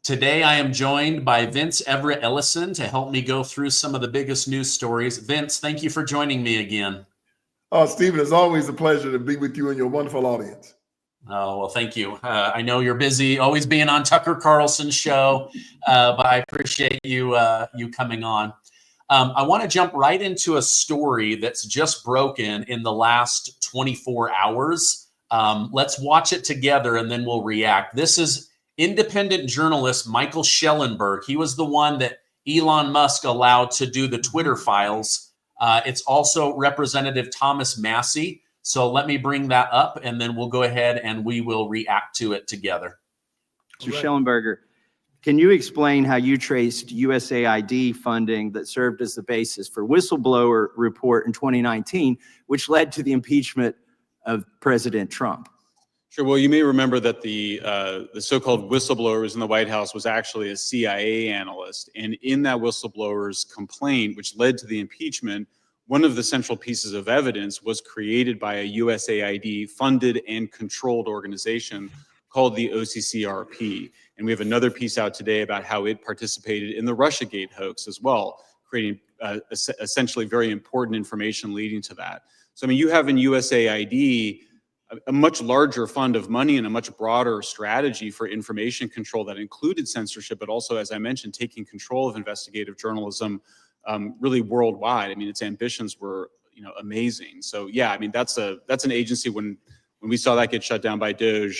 Today, I am joined by Vince Everett Ellison to help me go through some of the biggest news stories. Vince, thank you for joining me again. Oh, Stephen, it's always a pleasure to be with you and your wonderful audience. Oh, well, thank you. I know you're busy, always being on Tucker Carlson's show, but I appreciate you coming on. I want to jump right into a story that's just broken in the last 24 hours. Let's watch it together and then we'll react. This is independent journalist Michael Shellenberger. He was the one that Elon Musk allowed to do the Twitter files. It's also Representative Thomas Massie. So let me bring that up and then we'll go ahead and we will react to it together. Mr. Shellenberger, can you explain how you traced USAID funding that served as the basis for whistleblower report in 2019, which led to the impeachment of President Trump? Sure. Well, you may remember that the so-called whistleblowers in the White House was actually a CIA analyst. And in that whistleblower's complaint, which led to the impeachment, one of the central pieces of evidence was created by a USAID funded and controlled organization called the OCCRP. And we have another piece out today about how it participated in the Russiagate hoax as well, creating essentially very important information leading to that. So, I mean, you have in USAID a much larger fund of money and a much broader strategy for information control that included censorship, but also, as I mentioned, taking control of investigative journalism really worldwide. I mean, its ambitions were, amazing. So yeah, I mean, that's an agency when we saw that get shut down by DOJ,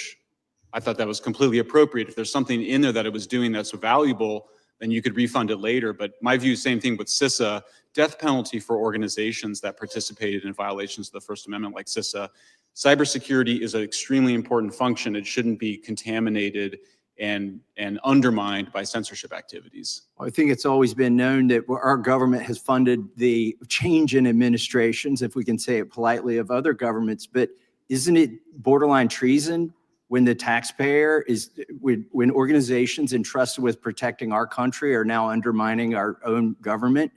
I thought that was completely appropriate. If there's something in there that it was doing that's valuable, then you could refund it later. But my view, same thing with CISA, death penalty for organizations that participated in violations of the First Amendment like CISA. Cybersecurity is an extremely important function. It shouldn't be contaminated and undermined by censorship activities. I think it's always been known that our government has funded the change in administrations, if we can say it politely, of other governments. But isn't it borderline treason when the taxpayer when organizations entrusted with protecting our country are now undermining our own government?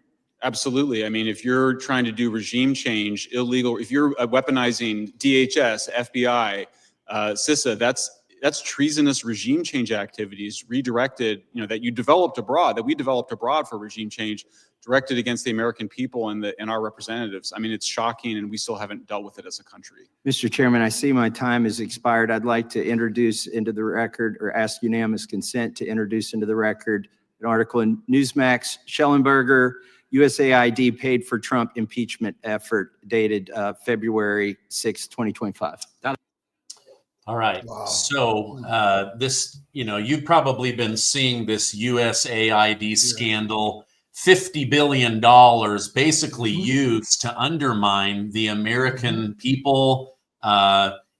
Absolutely. I mean, if you're trying to do regime change, illegal, if you're weaponizing DHS, FBI, CISA, that's treasonous regime change activities redirected, that you developed abroad, that we developed abroad for regime change, directed against the American people and our representatives. I mean, it's shocking, and we still haven't dealt with it as a country. Mr. Chairman, I see my time has expired. I'd like to introduce into the record, or ask unanimous consent to introduce into the record, an article in Newsmax, Shellenberger, USAID paid for Trump impeachment effort, dated February 6, 2025. All right. Wow. So this, you've probably been seeing this USAID scandal, $50 billion basically used to undermine the American people,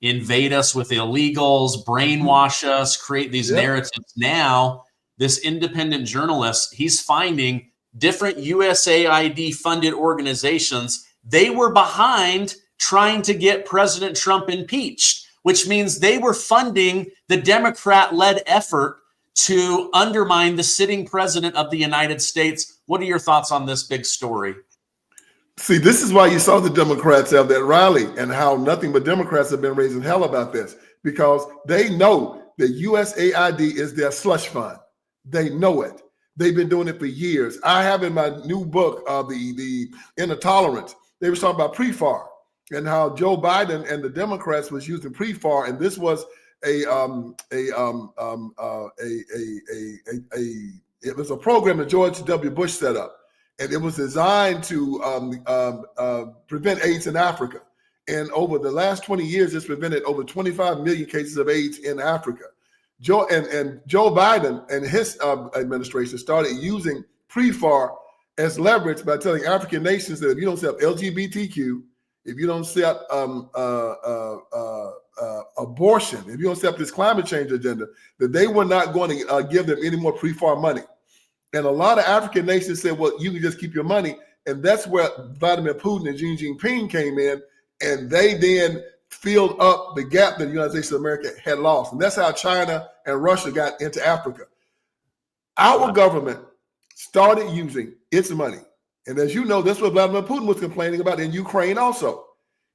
invade us with illegals, brainwash us, create these narratives. Now, this independent journalist, he's finding different USAID funded organizations. They were behind trying to get President Trump impeached, which means they were funding the Democrat-led effort to undermine the sitting president of the United States. What are your thoughts on this big story? See, this is why you saw the Democrats have that rally and how nothing but Democrats have been raising hell about this, because they know that USAID is their slush fund. They know it. They've been doing it for years. I have in my new book, the Inner Tolerance, they were talking about pre-FAR and how Joe Biden and the Democrats was using pre-FAR, and this was it was a program that George W. Bush set up, and it was designed to prevent AIDS in Africa. And over the last 20 years, it's prevented over 25 million cases of AIDS in Africa. Joe Biden and his administration started using pre-FAR as leverage by telling African nations that if you don't set up LGBTQ, if you don't set abortion, if you don't set up this climate change agenda, that they were not going to give them any more pre-FAR money. And a lot of African nations said, well, you can just keep your money. And that's where Vladimir Putin and Xi Jinping came in, and they then filled up the gap that the United States of America had lost. And that's how China and Russia got into Africa. Our government started using its money. And as you know, that's what Vladimir Putin was complaining about in Ukraine also.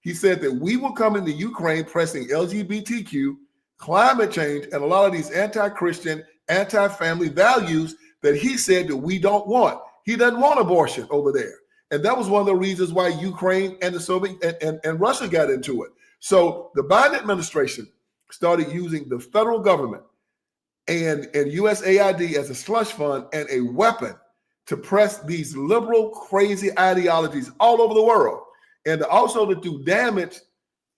He said that we will come into Ukraine pressing LGBTQ, climate change, and a lot of these anti-Christian, anti-family values that he said that we don't want. He doesn't want abortion over there. And that was one of the reasons why Ukraine and the Soviet and Russia got into it. So the Biden administration started using the federal government and USAID as a slush fund and a weapon to press these liberal, crazy ideologies all over the world. And also to do damage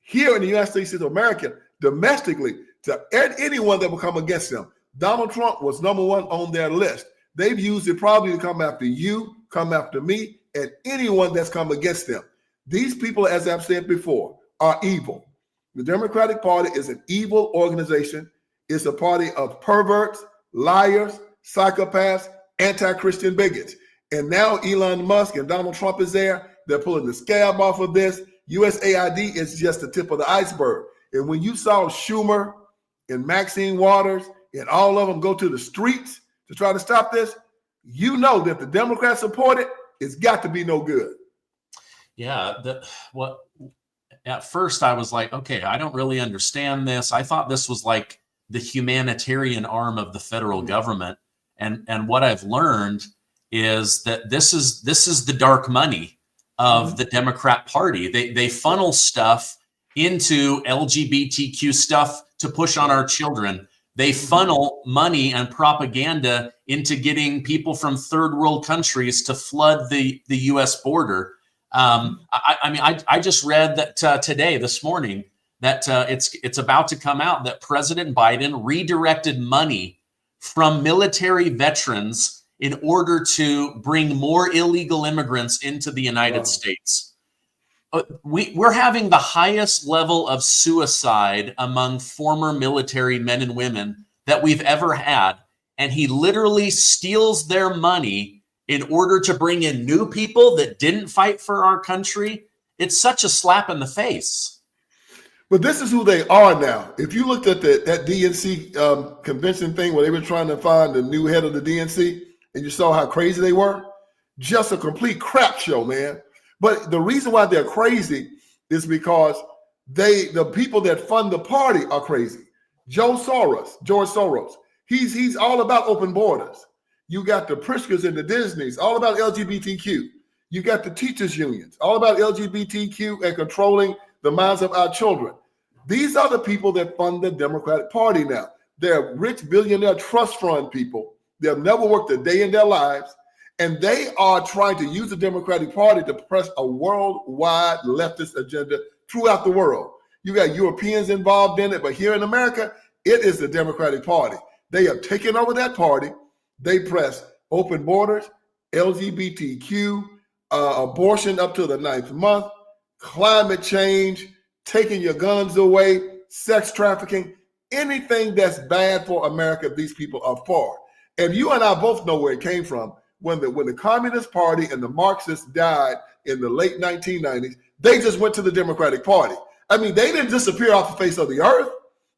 here in the United States of America, domestically, to anyone that will come against them. Donald Trump was number one on their list. They've used it probably to come after you, come after me, and anyone that's come against them. These people, as I've said before, are evil. The Democratic Party is an evil organization. It's a party of perverts, liars, psychopaths, anti-Christian bigots. And now Elon Musk and Donald Trump is there. They're pulling the scab off of this. USAID is just the tip of the iceberg. And when you saw Schumer and Maxine Waters and all of them go to the streets to try to stop this, you know that the Democrats support it, it's got to be no good. Yeah. At first I was like, okay, I don't really understand this. I thought this was like the humanitarian arm of the federal government. And what I've learned is that this is the dark money of the Democrat Party. They funnel stuff into LGBTQ stuff to push on our children. They funnel money and propaganda into getting people from third world countries to flood the U.S. border. I just read that this morning, that it's about to come out that President Biden redirected money from military veterans in order to bring more illegal immigrants into the United States. We're having the highest level of suicide among former military men and women that we've ever had. And he literally steals their money in order to bring in new people that didn't fight for our country. It's such a slap in the face. But this is who they are now. If you looked at that DNC convention thing where they were trying to find the new head of the DNC, and you saw how crazy they were, just a complete crap show, man. But the reason why they're crazy is because the people that fund the party are crazy. George Soros, he's all about open borders. You got the Pritzkers and the Disneys, all about LGBTQ. You got the teachers unions, all about LGBTQ and controlling the minds of our children. These are the people that fund the Democratic Party now. They're rich billionaire trust fund people. They've never worked a day in their lives. And they are trying to use the Democratic Party to press a worldwide leftist agenda throughout the world. You got Europeans involved in it, but here in America, it is the Democratic Party. They have taken over that party. They press open borders, LGBTQ, abortion up to the 9th month, climate change, taking your guns away, sex trafficking, anything that's bad for America, these people are for. And you and I both know where it came from. When the Communist Party and the Marxists died in the late 1990s, they just went to the Democratic Party. I mean, they didn't disappear off the face of the earth.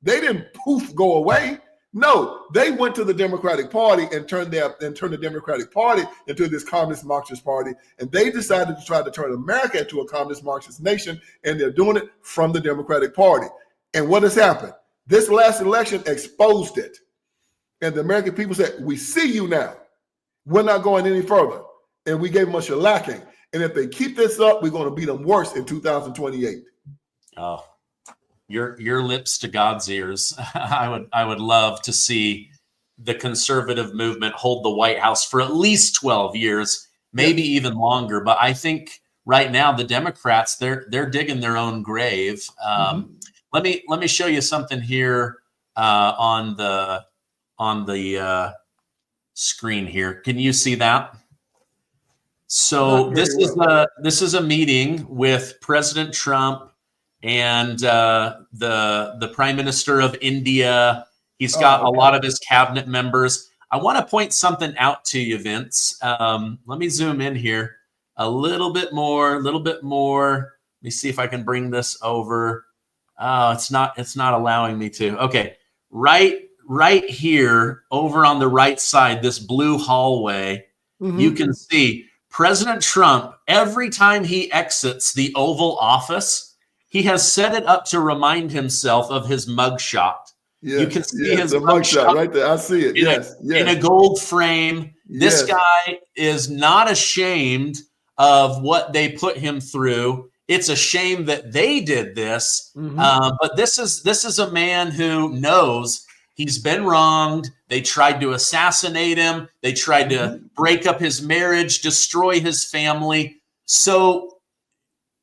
They didn't poof go away. No, they went to the Democratic Party and turned the Democratic Party into this communist Marxist party. And they decided to try to turn America into a communist Marxist nation, and they're doing it from the Democratic Party. And what has happened? This last election exposed it. And the American people said, we see you now. We're not going any further. And we gave them a shellacking. And if they keep this up, we're going to beat them worse in 2028. Oh, your lips to God's ears. I would love to see the conservative movement hold the White House for at least 12 years, maybe even longer. But I think right now the Democrats, they're digging their own grave. Let me show you something here on the screen here. Can you see that? So this is a meeting with President Trump and the Prime Minister of India. He's got a lot of his cabinet members. I want to point something out to you, Vince. Let me zoom in here a little bit more. Let me see if I can bring this over. Oh, it's not allowing me to. Okay, right here over on the right side, this blue hallway, you can see President Trump, every time he exits the Oval Office, he has set it up to remind himself of his mugshot. Yes, You can see yes, his the mugshot mugshot right there. I see it. in Yes, in a yes, gold frame. This yes. guy is not ashamed of what they put him through. It's a shame that they did this, but this is a man who knows he's been wronged. They tried to assassinate him. They tried to break up his marriage, destroy his family. So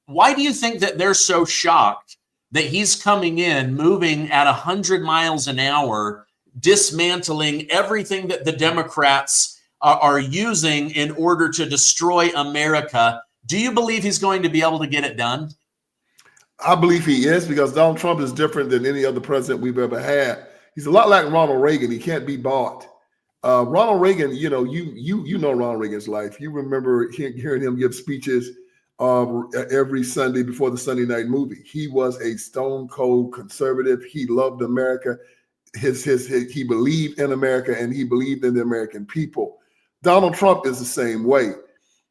why do you think that they're so shocked that he's coming in, moving at 100 miles an hour, dismantling everything that the Democrats are using in order to destroy America? Do you believe he's going to be able to get it done? I believe he is, because Donald Trump is different than any other president we've ever had. He's a lot like Ronald Reagan. He can't be bought. Ronald Reagan, you know Ronald Reagan's life. You remember hearing him give speeches every Sunday before the Sunday night movie. He was a stone cold conservative. He loved America. He believed in America, and he believed in the American people. Donald Trump is the same way.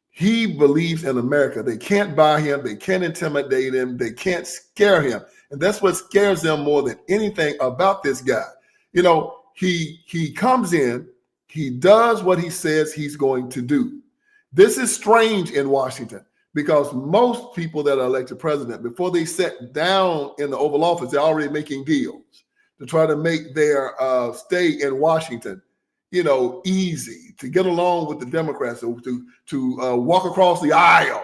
He believes in America. They can't buy him. They can't intimidate him. They can't scare him. And that's what scares them more than anything about this guy. You know, he comes in, he does what he says he's going to do. This is strange in Washington, because most people that are elected president, before they sit down in the Oval Office, they're already making deals to try to make their stay in Washington, easy, to get along with the Democrats, to walk across the aisle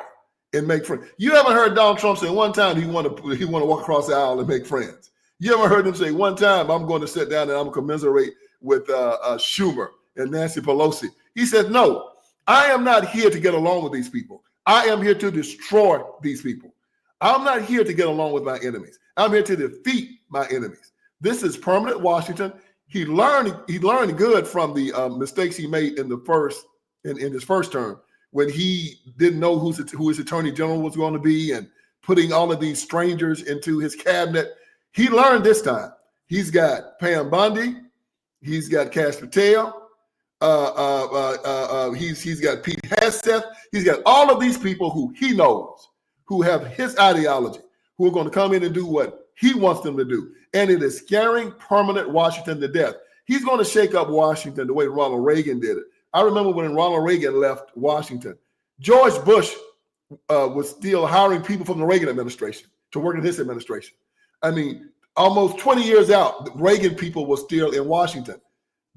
and make friends. You haven't heard Donald Trump say one time he want to walk across the aisle and make friends. You haven't heard him say one time, I'm going to sit down and I'm going to commiserate with Schumer and Nancy Pelosi. He said, no, I am not here to get along with these people. I am here to destroy these people. I'm not here to get along with my enemies. I'm here to defeat my enemies. This is permanent Washington. He learned good from the mistakes he made in his first term, when he didn't know who his attorney general was going to be, and putting all of these strangers into his cabinet. He learned this time. He's got Pam Bondi. He's got Kash Patel. He's got Pete Hegseth. He's got all of these people who he knows, who have his ideology, who are going to come in and do what he wants them to do. And it is scaring permanent Washington to death. He's going to shake up Washington the way Ronald Reagan did it. I remember when Ronald Reagan left Washington, George Bush was still hiring people from the Reagan administration to work in his administration. I mean, almost 20 years out, the Reagan people were still in Washington.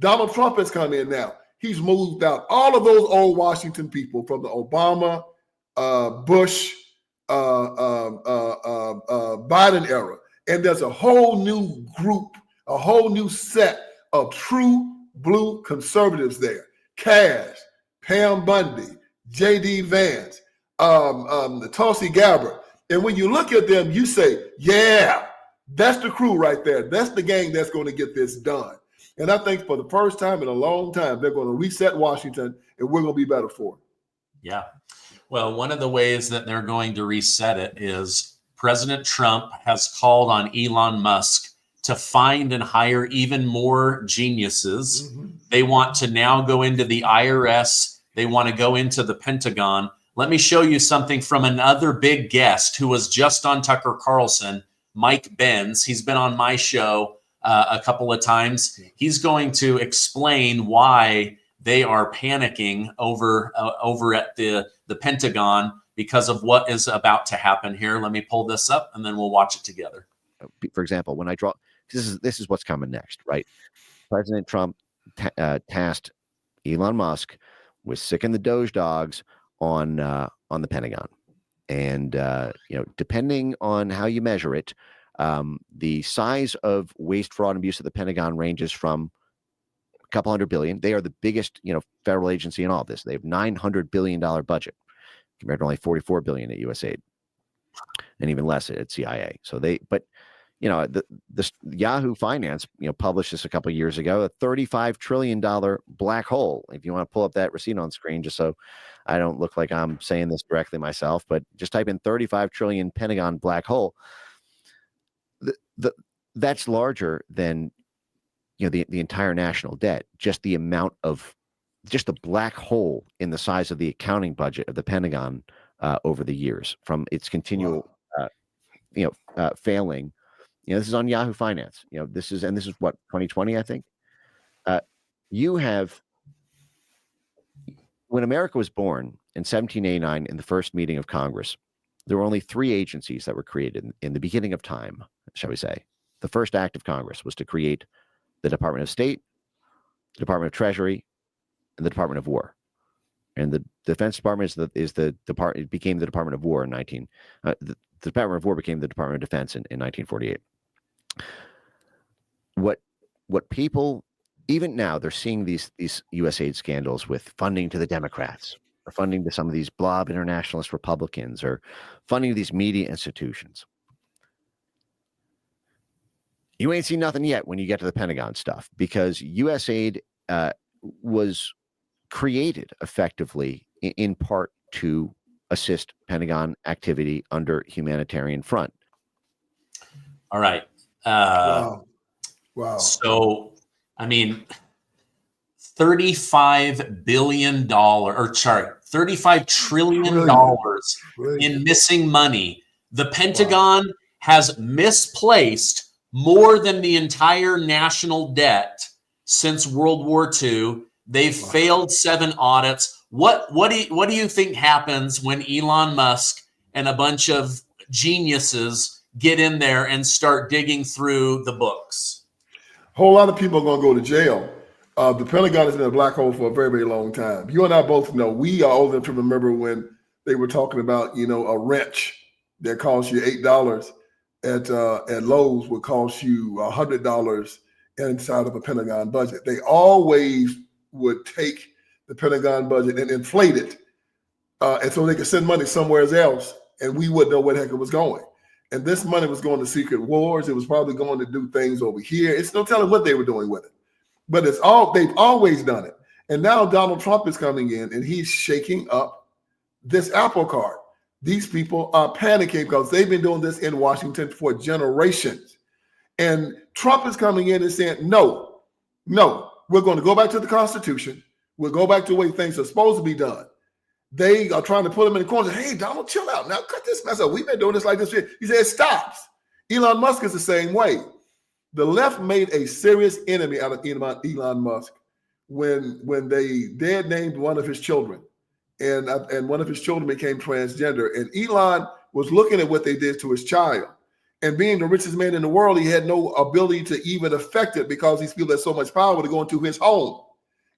Donald Trump has come in now. He's moved out all of those old Washington people from the Obama, Bush, Biden era. And there's a whole new group, a whole new set of true blue conservatives there. Kash, Pam Bondi, J.D. Vance, Tulsi Gabbard. And when you look at them, you say, yeah, that's the crew right there. That's the gang that's going to get this done. And I think for the first time in a long time, they're going to reset Washington, and we're going to be better for it. Yeah. Well, one of the ways that they're going to reset it is President Trump has called on Elon Musk to find and hire even more geniuses. They want to now go into the IRS. They want to go into the Pentagon. Let me show you something from another big guest who was just on Tucker Carlson, Mike Benz. He's been on my show a couple of times. He's going to explain why they are panicking over at the Pentagon because of what is about to happen here. Let me pull this up and then we'll watch it together. For example, when I draw, this is what's coming next, right? President Trump tasked Elon Musk with sicking the Doge dogs on the Pentagon, and depending on how you measure it, the size of waste, fraud, and abuse of the Pentagon ranges from a couple $100 billion. They are the biggest, federal agency in all of this. They have $900 billion budget compared to only $44 billion at USAID, and even less at CIA. So the Yahoo Finance, published this a couple of years ago, a $35 trillion black hole. If you want to pull up that receipt on screen, just so I don't look like I'm saying this directly myself, but just type in 35 trillion Pentagon black hole. That's larger than the entire national debt. Just the amount of just the black hole in the size of the accounting budget of the Pentagon over the years, from its continual failing this is on Yahoo Finance. This is what, 2020, I think. You have, when America was born in 1789, in the first meeting of Congress, there were only 3 agencies that were created in the beginning of time, shall we say. The first act of Congress was to create the Department of State, the Department of Treasury, and the Department of War. And the Defense Department it became the Department of War in the Department of War became the Department of Defense in 1948. What people, even now, they're seeing these USAID scandals with funding to the Democrats, or funding to some of these blob internationalist Republicans, or funding these media institutions. You ain't seen nothing yet when you get to the Pentagon stuff, because USAID was created effectively in part to assist Pentagon activity under humanitarian front. All right. Wow. So, I mean, $35 trillion in missing money. The Pentagon has misplaced more than the entire national debt since World War II. They've failed 7 audits. What do you think happens when Elon Musk and a bunch of geniuses get in there and start digging through the books? A whole lot of people are going to go to jail. The Pentagon has been a black hole for a very, very long time. You and I both know, we are old enough to remember when they were talking about, a wrench that costs you $8 at Lowe's would cost you $100 inside of a Pentagon budget. They always would take the Pentagon budget and inflate it, and so they could send money somewhere else, and we wouldn't know where the heck it was going. And this money was going to secret wars. It was probably going to do things over here. It's no telling what they were doing with it, but they've always done it. And now Donald Trump is coming in, and he's shaking up this apple cart. These people are panicking because they've been doing this in Washington for generations. And Trump is coming in and saying, no, we're going to go back to the Constitution. We'll go back to the way things are supposed to be done. They are trying to put him in the corner. Hey, Donald, chill out. Now cut this mess up. We've been doing this like this. He said, it stops. Elon Musk is the same way. The left made a serious enemy out of Elon Musk when they dead named one of his children. And one of his children became transgender. And Elon was looking at what they did to his child. And being the richest man in the world, he had no ability to even affect it because these people had so much power to go into his home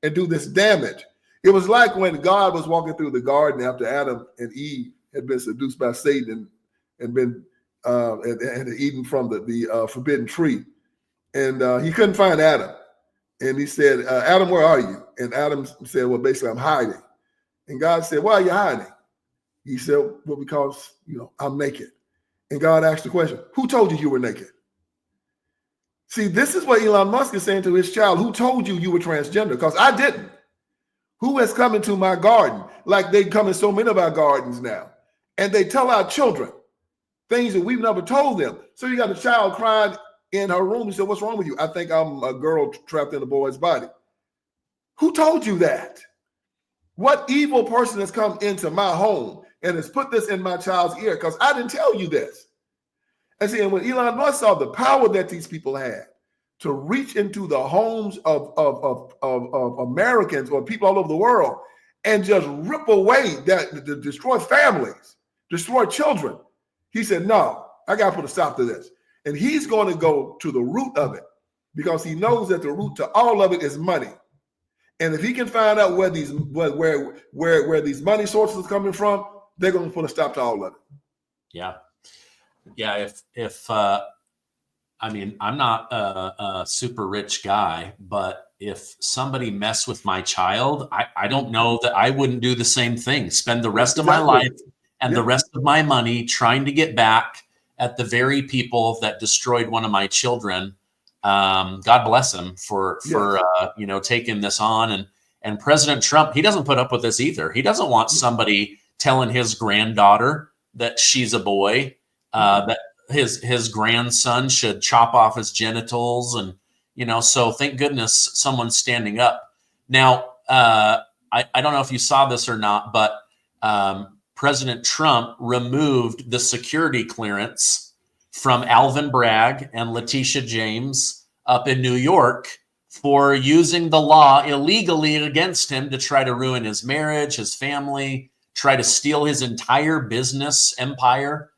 and do this damage. It was like when God was walking through the garden after Adam and Eve had been seduced by Satan and been and eaten from the forbidden tree. And he couldn't find Adam. And he said, Adam, where are you? And Adam said, well, basically, I'm hiding. And God said, why are you hiding? He said, well, because, I'm naked. And God asked the question, who told you were naked? See, this is what Elon Musk is saying to his child. Who told you were transgender? Because I didn't. Who has come into my garden? Like they come in so many of our gardens now. And they tell our children things that we've never told them. So you got a child crying in her room. He said, what's wrong with you? I think I'm a girl trapped in a boy's body. Who told you that? What evil person has come into my home and has put this in my child's ear? Because I didn't tell you this. And see, and when Elon Musk saw the power that these people had to reach into the homes of Americans or people all over the world and just rip away that, destroy families, destroy children, he said, no, I got to put a stop to this. And he's going to go to the root of it because he knows that the root to all of it is money. And if he can find out where these these money sources are coming from, they're going to put a stop to all of it. Yeah. If I mean, I'm not a super rich guy, but if somebody messed with my child, I don't know that I wouldn't do the same thing. Spend the rest of my life and the rest of my money trying to get back at the very people that destroyed one of my children. God bless him for taking this on. And President Trump, he doesn't put up with this either. He doesn't want somebody telling his granddaughter that she's a boy, that his grandson should chop off his genitals. And, so thank goodness someone's standing up. Now, I don't know if you saw this or not, but President Trump removed the security clearance from Alvin Bragg and Letitia James up in New York for using the law illegally against him to try to ruin his marriage, his family, try to steal his entire business empire.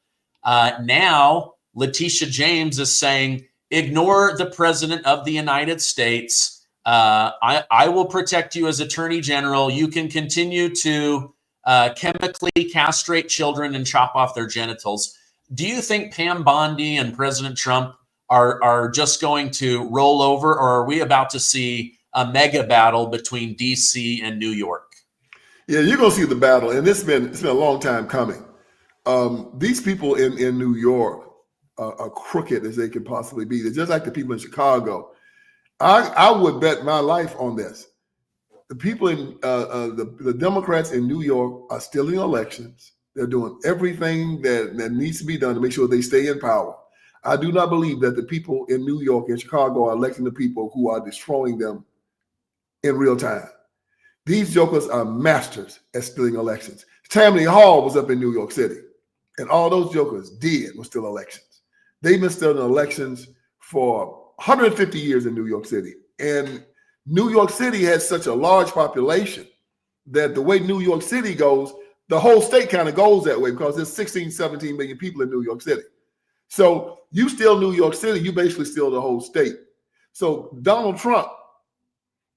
Now, Letitia James is saying, ignore the president of the United States. I will protect you as Attorney General. You can continue to chemically castrate children and chop off their genitals. Do you think Pam Bondi and President Trump are just going to roll over, or are we about to see a mega battle between DC and New York? Yeah, you're going to see the battle, and it's been a long time coming. These people in New York are crooked as they can possibly be. They're just like the people in Chicago. I would bet my life on this. The people in the Democrats in New York are stealing elections. They're doing everything that needs to be done to make sure they stay in power. I do not believe that the people in New York and Chicago are electing the people who are destroying them in real time. These jokers are masters at stealing elections. Tammany Hall was up in New York City, and all those jokers did was steal elections. They've been stealing elections for 150 years in New York City. And New York City has such a large population that the way New York City goes, the whole state kind of goes that way because there's 16, 17 million people in New York City. So you steal New York City, you basically steal the whole state. So Donald Trump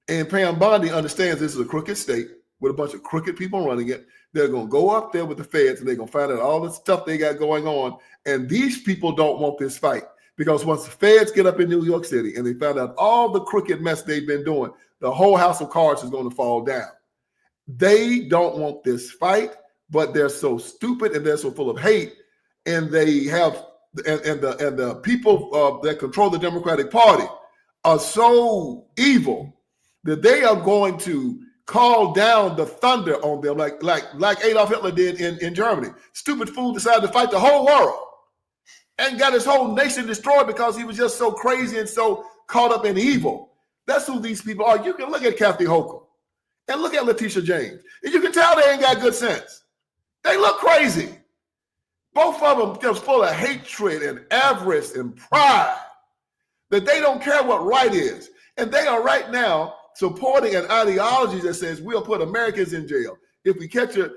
and Pam Bondi understands this is a crooked state with a bunch of crooked people running it. They're going to go up there with the feds and they're going to find out all the stuff they got going on. And these people don't want this fight because once the feds get up in New York City and they find out all the crooked mess they've been doing, the whole house of cards is going to fall down. They don't want this fight, but they're so stupid and they're so full of hate, and they have and the people that control the Democratic Party are so evil that they are going to call down the thunder on them like Adolf Hitler did in Germany. Stupid fool decided to fight the whole world and got his whole nation destroyed because he was just so crazy and so caught up in evil. That's who these people are. You can look at Kathy Hochul and look at Letitia James, and you can tell they ain't got good sense. They look crazy. Both of them just full of hatred and avarice and pride that they don't care what right is. And they are right now supporting an ideology that says we'll put Americans in jail. If we catch you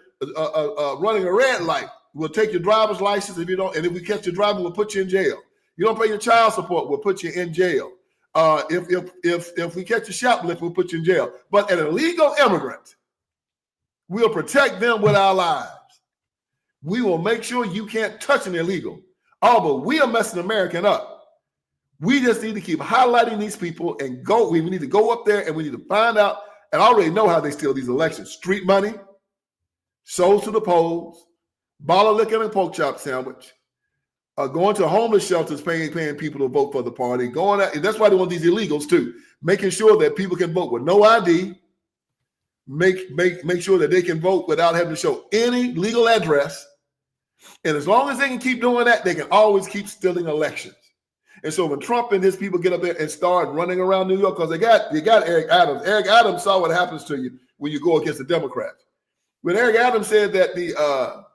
running a red light, we'll take your driver's license if you don't. And if we catch you driving, we'll put you in jail. You don't pay your child support, we'll put you in jail. If we catch you shoplifting, we'll put you in jail. But an illegal immigrant, we'll protect them with our lives. We will make sure you can't touch an illegal. Oh, but we are messing American up. We just need to keep highlighting these people and go. We need to go up there and we need to find out. And I already know how they steal these elections. Street money, sold to the polls, bottle of liquor and a pork chop sandwich, going to homeless shelters, paying people to vote for the party, going out. And that's why they want these illegals too, making sure that people can vote with no ID, make sure that they can vote without having to show any legal address. And as long as they can keep doing that, they can always keep stealing elections. And so when Trump and his people get up there and start running around New York, because they got Eric Adams. Eric Adams saw what happens to you when you go against the Democrats. When Eric Adams said that the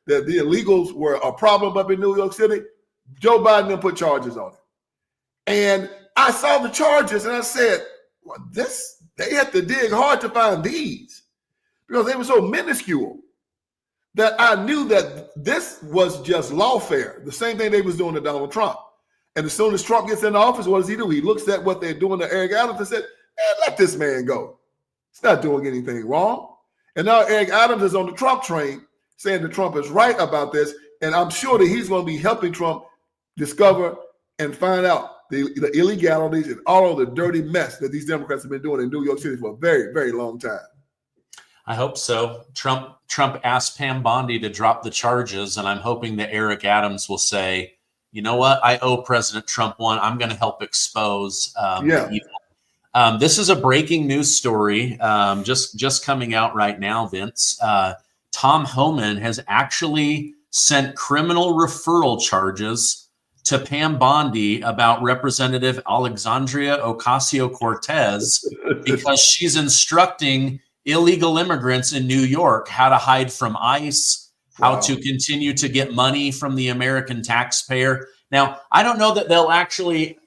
illegals were a problem up in New York City, Joe Biden then put charges on it. And I saw the charges and I said, well, they had to dig hard to find these because they were so minuscule that I knew that this was just lawfare, the same thing they was doing to Donald Trump. And as soon as Trump gets into office, what does he do? He looks at what they're doing to Eric Adams and said, man, let this man go. He's not doing anything wrong. And now Eric Adams is on the Trump train saying that Trump is right about this. And I'm sure that he's going to be helping Trump discover and find out the illegalities and all of the dirty mess that these Democrats have been doing in New York City for a very, very long time. I hope so. Trump asked Pam Bondi to drop the charges, and I'm hoping that Eric Adams will say, you know what, I owe President Trump one. I'm going to help expose the evil. This is a breaking news story just coming out right now, Vince. Tom Homan has actually sent criminal referral charges to Pam Bondi about Representative Alexandria Ocasio-Cortez because she's instructing illegal immigrants in New York how to hide from ICE, how to continue to get money from the American taxpayer. Now, I don't know that they'll actually,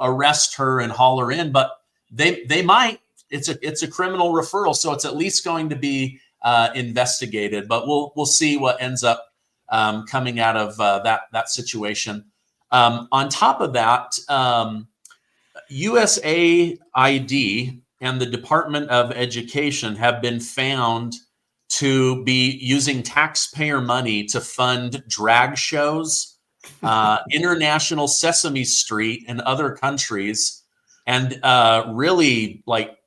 arrest her and haul her in, but they might. It's a criminal referral, so it's at least going to be investigated. But we'll see what ends up coming out of that situation. On top of that, USAID and the Department of Education have been found to be using taxpayer money to fund drag shows, International Sesame Street in other countries, and really like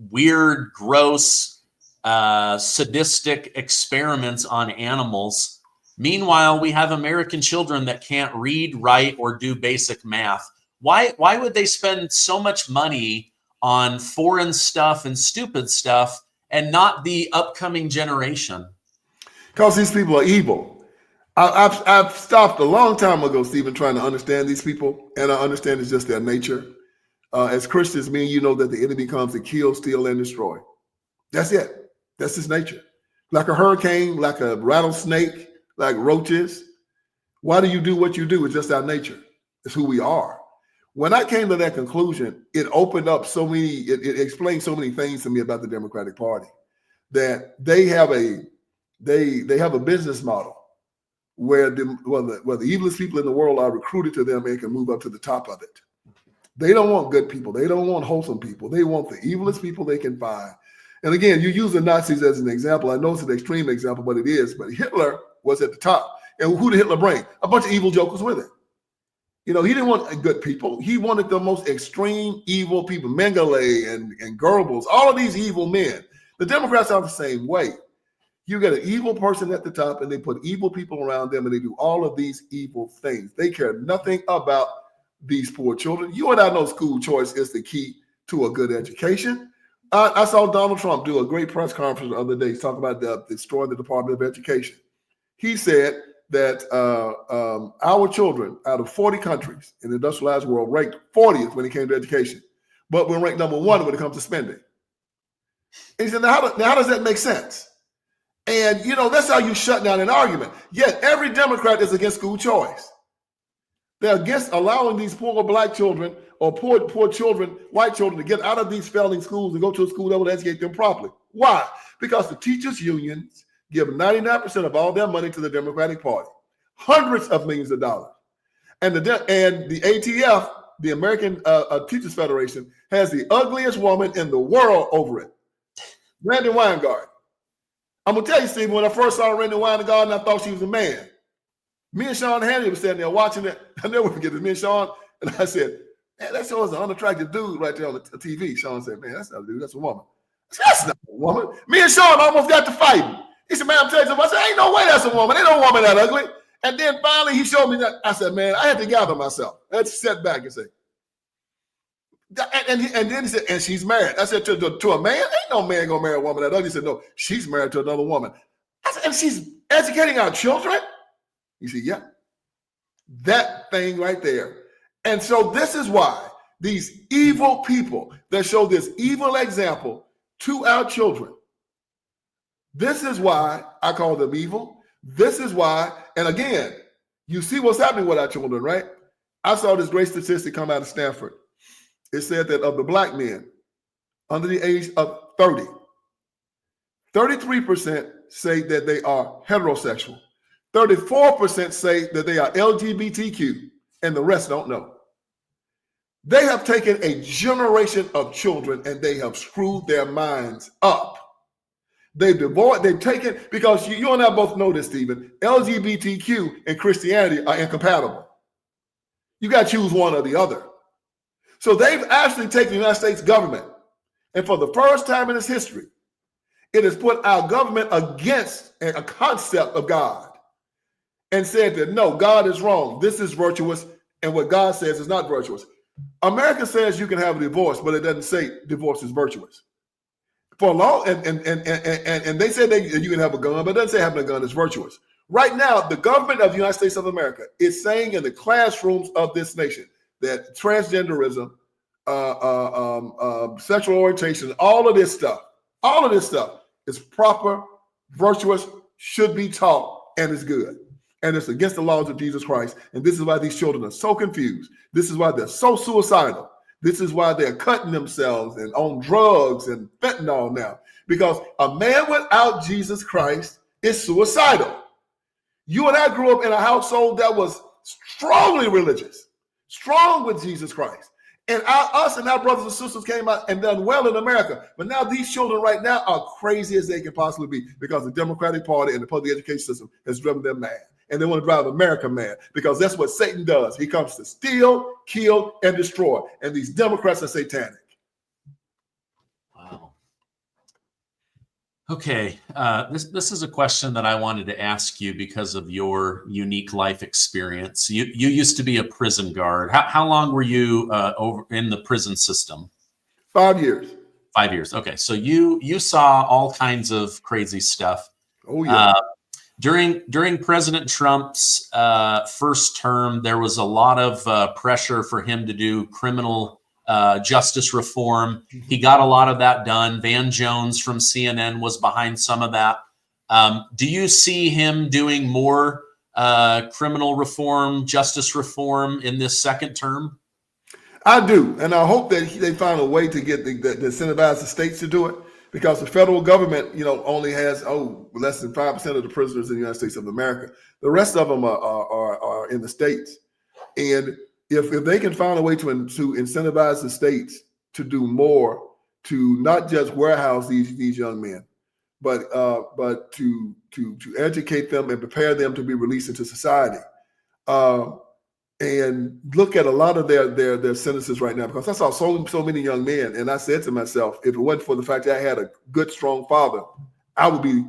weird, gross, sadistic experiments on animals. Meanwhile, we have American children that can't read, write, or do basic math. Why would they spend so much money on foreign stuff and stupid stuff and not the upcoming generation? Because these people are evil. I've stopped a long time ago, Stephen, trying to understand these people, and I understand it's just their nature. As Christians, me and you know that the enemy comes to kill, steal, and destroy. That's it. That's his nature. Like a hurricane, like a rattlesnake, like roaches. Why do you do what you do? It's just our nature. It's who we are. When I came to that conclusion, it opened up so many, it explained so many things to me about the Democratic Party, that they have a business model where the evilest people in the world are recruited to them and can move up to the top of it. They don't want good people. They don't want wholesome people. They want the evilest people they can find. And again, you use the Nazis as an example. I know it's an extreme example, but it is. But Hitler was at the top. And who did Hitler bring? A bunch of evil jokers with him. He didn't want good people. He wanted the most extreme evil people, Mengele and Goebbels, all of these evil men. The Democrats are the same way. You get an evil person at the top and they put evil people around them and they do all of these evil things. They care nothing about these poor children. You and I know school choice is the key to a good education. I saw Donald Trump do a great press conference the other day. He's talking about destroying the Department of Education. He said that our children out of 40 countries in the industrialized world ranked 40th when it came to education, but we're ranked number 1 when it comes to spending. And he said, now how does that make sense? And, that's how you shut down an argument. Yet every Democrat is against school choice. They're against allowing these poor black children or poor children, white children, to get out of these failing schools and go to a school that will educate them properly. Why? Because the teachers' unions give 99% of all their money to the Democratic Party, hundreds of millions of dollars. And the ATF, the American Teachers Federation, has the ugliest woman in the world over it, Randy Weingarten. I'm going to tell you, Stephen, when I first saw Randy Weingarten, I thought she was a man. Me and Sean Hannity were standing there watching it. I never forget this. Me and Sean, and I said, man, that shows an unattractive dude right there on the TV. Sean said, man, that's not a dude, that's a woman. I said, that's not a woman. Me and Sean almost got to fighting. He said, man, I'm telling you something. I said, ain't no way that's a woman. Ain't no woman that ugly. And then finally he showed me that. I said, man, I had to gather myself. I had to sit back and say, and then he said, and she's married. I said, to a man? Ain't no man gonna marry a woman that ugly. He said, no, she's married to another woman. I said, and she's educating our children? He said, yeah, that thing right there. And so this is why these evil people that show this evil example to our children, this is why I call them evil. This is why, and again, you see what's happening with our children, right? I saw this great statistic come out of Stanford. It said that of the black men under the age of 30, 33% say that they are heterosexual. 34% say that they are LGBTQ, and the rest don't know. They have taken a generation of children and they have screwed their minds up. They've taken, because you and I both know this, Stephen, LGBTQ and Christianity are incompatible. You got to choose one or the other. So they've actually taken the United States government, and for the first time in its history, it has put our government against a concept of God and said that, no, God is wrong. This is virtuous, and what God says is not virtuous. America says you can have a divorce, but it doesn't say divorce is virtuous. For long, and they say that you can have a gun, but it doesn't say having a gun is virtuous. Right now, the government of the United States of America is saying in the classrooms of this nation that transgenderism, sexual orientation, all of this stuff is proper, virtuous, should be taught and it's good. And it's against the laws of Jesus Christ. And this is why these children are so confused. This is why they're so suicidal. This is why they're cutting themselves and on drugs and fentanyl now. Because a man without Jesus Christ is suicidal. You and I grew up in a household that was strongly religious, strong with Jesus Christ. And us and our brothers and sisters came out and done well in America. But now these children right now are crazy as they can possibly be because the Democratic Party and the public education system has driven them mad. And they want to drive America mad because that's what Satan does. He comes to steal, kill, and destroy. And these Democrats are satanic. Wow. Okay, this is a question that I wanted to ask you because of your unique life experience. You used to be a prison guard. How long were you over in the prison system? 5 years. 5 years. Okay, so you saw all kinds of crazy stuff. Oh yeah. During President Trump's first term, there was a lot of pressure for him to do criminal justice reform. He got a lot of that done. Van Jones from CNN was behind some of that. Do you see him doing more criminal reform, justice reform in this second term? I do. And I hope that they find a way to get the incentivize the states to do it. Because the federal government, only has less than 5% of the prisoners in the United States of America. The rest of them are in the states. And if they can find a way to incentivize the states to do more, to not just warehouse these young men, but to educate them and prepare them to be released into society, and look at a lot of their sentences right now, because I saw so many young men, and I said to myself, if it wasn't for the fact that I had a good, strong father, I would be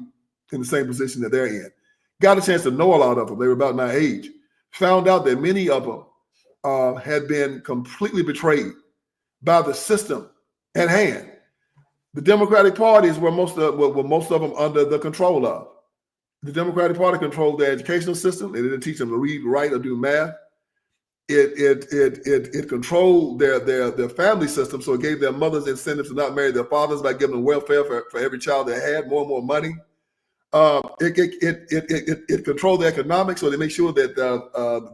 in the same position that they're in. Got a chance to know a lot of them. They were about my age. Found out that many of them had been completely betrayed by the system at hand. The Democratic Party is where most of them under the control of. The Democratic Party controlled their educational system. They didn't teach them to read, write, or do math. It controlled their family system, so it gave their mothers incentives to not marry their fathers by giving them welfare for every child they had, more and more money. It controlled the economics, so they made sure that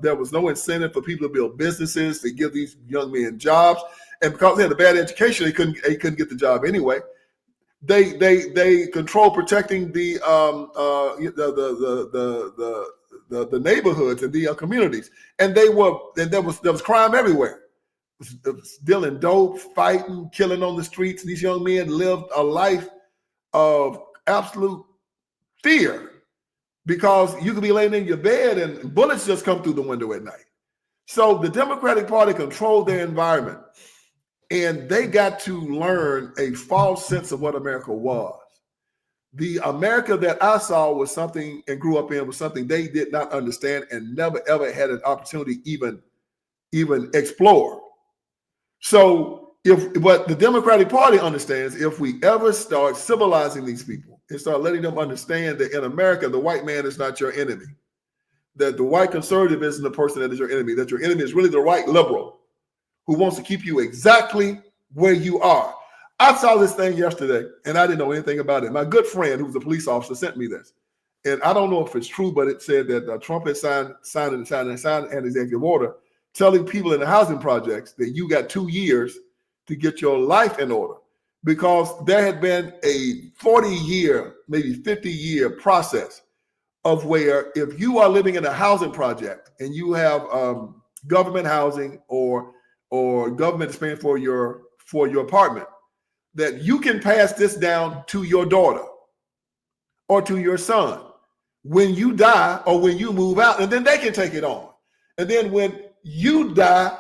there was no incentive for people to build businesses, to give these young men jobs. And because they had a bad education, they couldn't get the job anyway. They controlled protecting the neighborhoods and the communities, and there was crime everywhere. It was dealing dope, fighting, killing on the streets. These young men lived a life of absolute fear because you could be laying in your bed and bullets just come through the window at night. So the Democratic Party controlled their environment, and they got to learn a false sense of what America was. The America that I saw was something and grew up in was something they did not understand and never ever had an opportunity even explore. So what the Democratic Party understands, if we ever start civilizing these people and start letting them understand that in America, the white man is not your enemy, that the white conservative isn't the person that is your enemy, that your enemy is really the white liberal who wants to keep you exactly where you are. I saw this thing yesterday, and I didn't know anything about it. My good friend, who's a police officer, sent me this. And I don't know if it's true, but it said that Trump had signed an executive order telling people in the housing projects that you got 2 years to get your life in order, because there had been a 40-year, maybe 50-year process of where if you are living in a housing project and you have government housing or government is paying for your apartment, that you can pass this down to your daughter or to your son when you die or when you move out, and then they can take it on. And then when you die,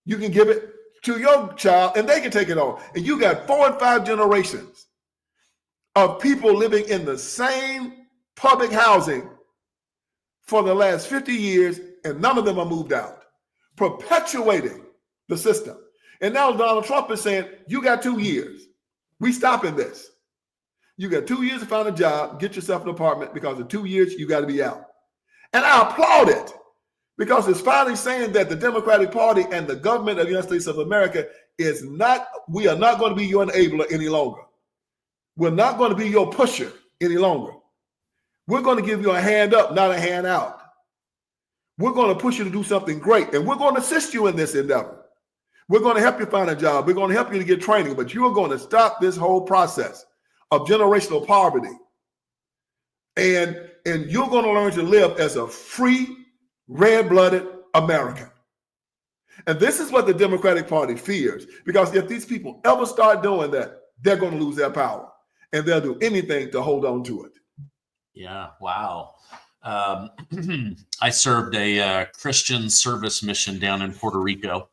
you can give it to your child and they can take it on. And you got 4 and 5 generations of people living in the same public housing for the last 50 years, and none of them are moved out, perpetuating the system. And now Donald Trump is saying, you got 2 years. We stopping this. You got 2 years to find a job, get yourself an apartment, because in 2 years, you got to be out. And I applaud it, because it's finally saying that the Democratic Party and the government of the United States of America we are not going to be your enabler any longer. We're not going to be your pusher any longer. We're going to give you a hand up, not a hand out. We're going to push you to do something great, and we're going to assist you in this endeavor. We're going to help you find a job. We're going to help you to get training, but you're going to stop this whole process of generational poverty. And you're going to learn to live as a free, red-blooded American. And this is what the Democratic Party fears, because if these people ever start doing that, they're going to lose their power, and they'll do anything to hold on to it. Yeah, wow. I served a Christian service mission down in Puerto Rico,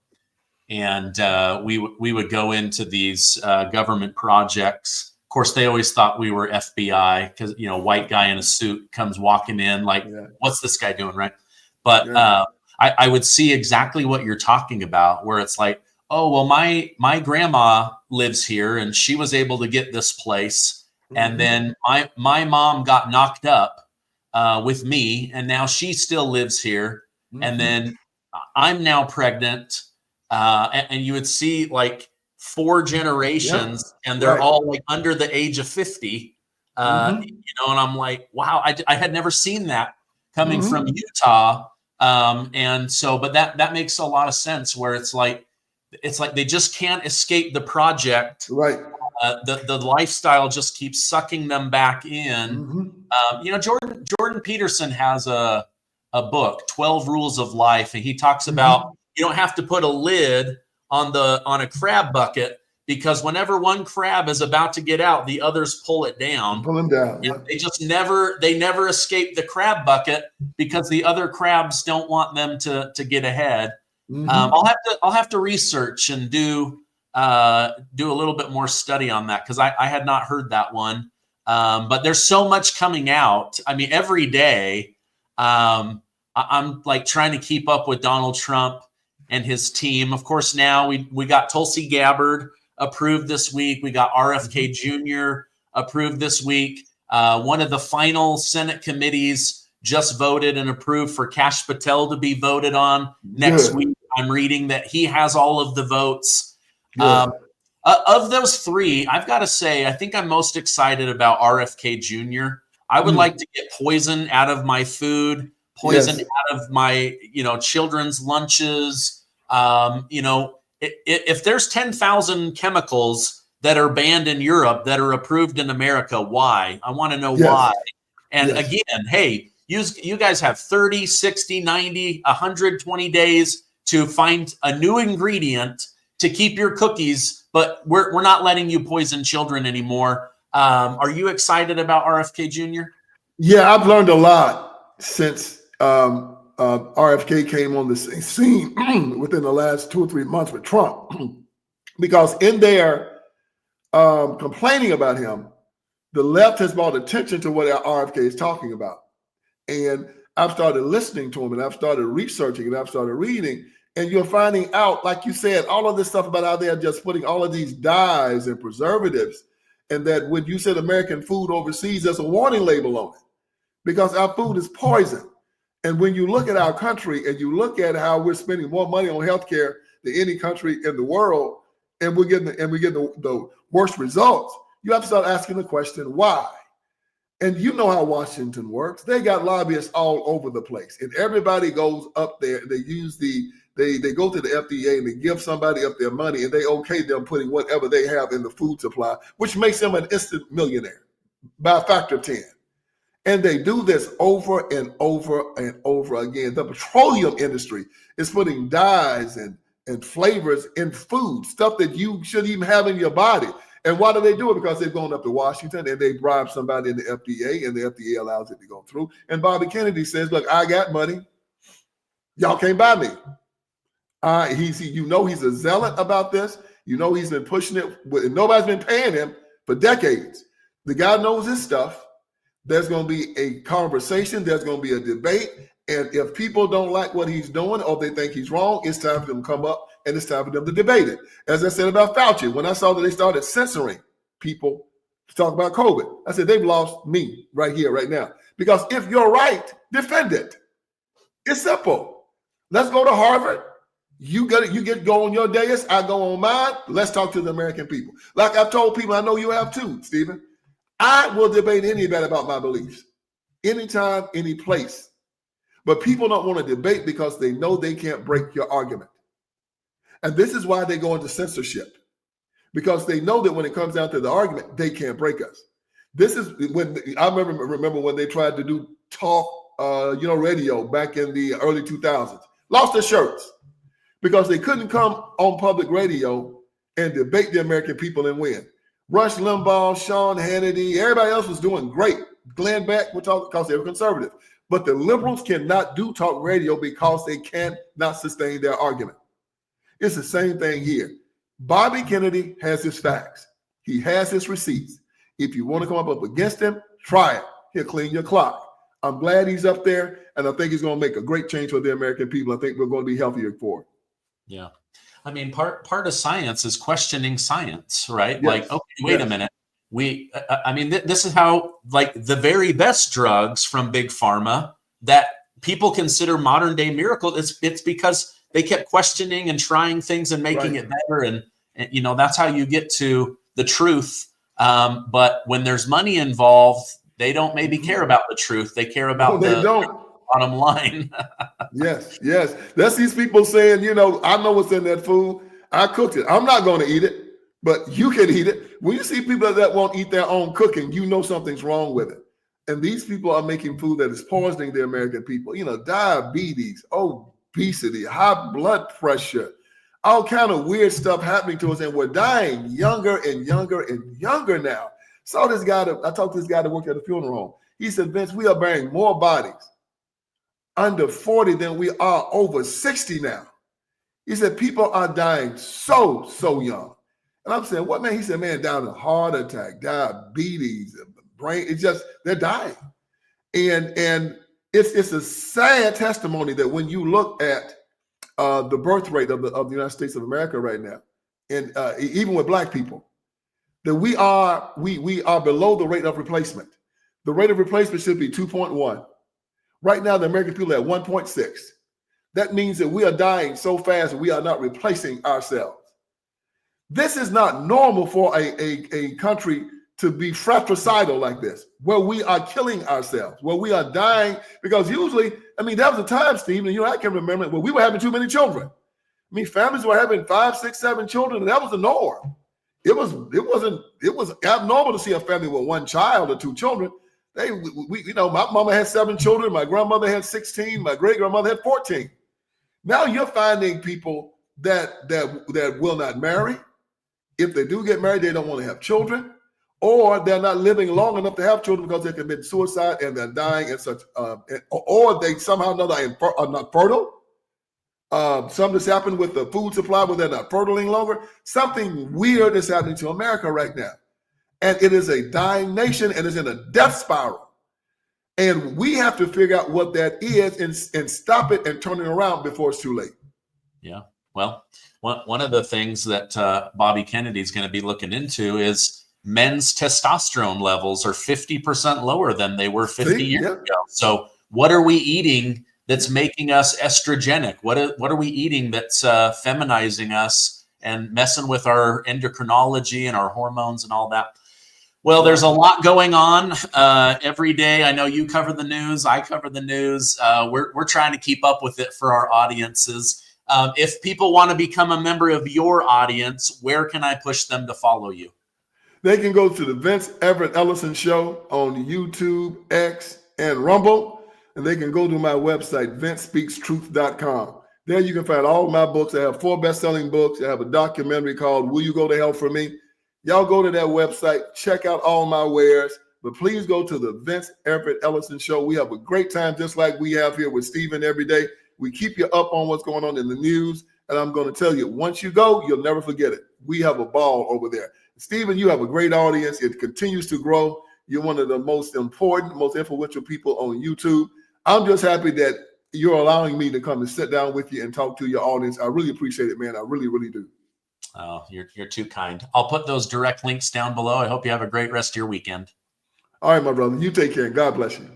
and we would go into these government projects. Of course, they always thought we were FBI because, you know, white guy in a suit comes walking in like, what's this guy doing, right? But I would see exactly what you're talking about, where it's like, oh, well, my grandma lives here and she was able to get this place. And then my mom got knocked up with me, and now she still lives here. And then I'm now pregnant. And you would see like 4 generations, and they're all like under the age of 50, you know, and I'm like, wow, I had never seen that coming from Utah. And so, but that makes a lot of sense, where it's like they just can't escape the project. Right. The lifestyle just keeps sucking them back in. You know, Jordan Peterson has a book, 12 Rules of Life, and he talks about you don't have to put a lid on a crab bucket, because whenever one crab is about to get out, the others pull it down. Pull them down. They just never escape the crab bucket, because the other crabs don't want them to get ahead. I'll have to research and do a little bit more study on that, because I had not heard that one. But there's so much coming out. I mean, every day I'm like trying to keep up with Donald Trump and his team. Of course, now we got Tulsi Gabbard approved this week. We got RFK Jr. approved this week. One of the final Senate committees just voted and approved for Kash Patel to be voted on next week. I'm reading that he has all of the votes. Of those 3, I've got to say, I think I'm most excited about RFK Jr. I would like to get poison out of my food, poison out of my, you know, children's lunches. You know, if there's 10,000 chemicals that are banned in Europe that are approved in America, why? I want to know why. And again, hey, you guys have 30, 60, 90, 120 days to find a new ingredient to keep your cookies, but we're not letting you poison children anymore. Are you excited about RFK Jr.? Yeah, I've learned a lot since RFK came on the scene within the last 2 or 3 months with Trump, because in their complaining about him, the left has brought attention to what RFK is talking about. And I've started listening to him, and I've started researching, and I've started reading, and you're finding out, like you said, all of this stuff about how they're just putting all of these dyes and preservatives, and that when you said American food overseas, there's a warning label on it, because our food is poison. And when you look at our country and you look at how we're spending more money on healthcare than any country in the world, and we're getting the worst results, you have to start asking the question, why? And you know how Washington works. They got lobbyists all over the place, and everybody goes up there. They use they go to the FDA and they give somebody up their money, and they okay them putting whatever they have in the food supply, which makes them an instant millionaire by a factor of 10. And they do this over and over and over again. The petroleum industry is putting dyes and flavors in food, stuff that you shouldn't even have in your body. And why do they do it? Because they've gone up to Washington and they bribe somebody in the FDA, and the FDA allows it to go through. And Bobby Kennedy says, look, I got money. Y'all can't buy me. He's a zealot about this. You know, he's been pushing it, and nobody's been paying him for decades. The guy knows his stuff. There's going to be a conversation. There's going to be a debate. And if people don't like what he's doing, or they think he's wrong, it's time for them to come up, and it's time for them to debate it. As I said about Fauci, when I saw that they started censoring people to talk about COVID, I said, they've lost me right here, right now. Because if you're right, defend it. It's simple. Let's go to Harvard. You get go on your dais, I go on mine. Let's talk to the American people. Like I've told people, I know you have too, Stephen. I will debate anybody about my beliefs. anytime, any place. But people don't want to debate because they know they can't break your argument. And this is why they go into censorship, because they know that when it comes down to the argument, they can't break us. This is when I remember when they tried to do talk, radio back in the early 2000s, lost their shirts because they couldn't come on public radio and debate the American people and win. Rush Limbaugh, Sean Hannity, everybody else was doing great. Glenn Beck would talk because they were conservative. But the liberals cannot do talk radio because they cannot sustain their argument. It's the same thing here. Bobby Kennedy has his facts. He has his receipts. If you want to come up against him, try it. He'll clean your clock. I'm glad he's up there, and I think he's going to make a great change for the American people. I think we're going to be healthier for it. Yeah. I mean, part of science is questioning science, right? Yes. Like, okay, wait a minute. This is how, like, the very best drugs from Big Pharma that people consider modern day miracle, it's because they kept questioning and trying things and making it better. And, that's how you get to the truth. But when there's money involved, they don't maybe care about the truth. They care about the bottom line. Yes. That's these people saying, I know what's in that food. I cooked it. I'm not going to eat it, but you can eat it. When you see people that won't eat their own cooking, you know something's wrong with it. And these people are making food that is poisoning the American people. Diabetes, obesity, high blood pressure, all kind of weird stuff happening to us. And we're dying younger and younger and younger now. I talked to this guy that worked at a funeral home. He said, Vince, we are burying more bodies under 40 than we are over 60 now. He said, people are dying so young. And I'm saying, what, man? He said, man, down to heart attack, diabetes, brain, they're dying. And it's a sad testimony that when you look at the birth rate of the United States of America right now, and even with Black people, that we are below the rate of replacement. The rate of replacement should be 2.1. Right now, the American people are at 1.6. That means that we are dying so fast that we are not replacing ourselves. This is not normal for a country to be fratricidal like this, where we are killing ourselves, where we are dying, because usually, there was a time, Steve, and I can remember it, where we were having too many children. Families were having 5, 6, 7 children, and that was the norm. It was abnormal to see a family with 1 child or 2 children. My mama had 7 children, my grandmother had 16, my great grandmother had 14. Now you're finding people that will not marry. If they do get married, they don't want to have children, or they're not living long enough to have children because they commit suicide and they're dying and such, or they somehow or another are not fertile. Something that's happened with the food supply where they're not fertile any longer. Something weird is happening to America right now. And it is a dying nation and it's in a death spiral. And we have to figure out what that is and stop it and turn it around before it's too late. Yeah. Well, one of the things that Bobby Kennedy is going to be looking into is men's testosterone levels are 50% lower than they were 50 years ago. So what are we eating that's making us estrogenic? What are we eating that's feminizing us and messing with our endocrinology and our hormones and all that? Well, there's a lot going on every day. I know you cover the news. I cover the news. We're trying to keep up with it for our audiences. If people want to become a member of your audience, where can I push them to follow you? They can go to the Vince Everett Ellison Show on YouTube, X, and Rumble. And they can go to my website, VinceSpeaksTruth.com. There you can find all of my books. I have 4 best-selling books. I have a documentary called Will You Go to Hell for Me? Y'all go to that website, check out all my wares, but please go to the Vince Everett Ellison Show. We have a great time just like we have here with Stephen every day. We keep you up on what's going on in the news. And I'm going to tell you, once you go, you'll never forget it. We have a ball over there. Stephen, you have a great audience. It continues to grow. You're one of the most important, most influential people on YouTube. I'm just happy that you're allowing me to come and sit down with you and talk to your audience. I really appreciate it, man. I really, really do. Oh, you're too kind. I'll put those direct links down below. I hope you have a great rest of your weekend. All right, my brother. You take care. God bless you.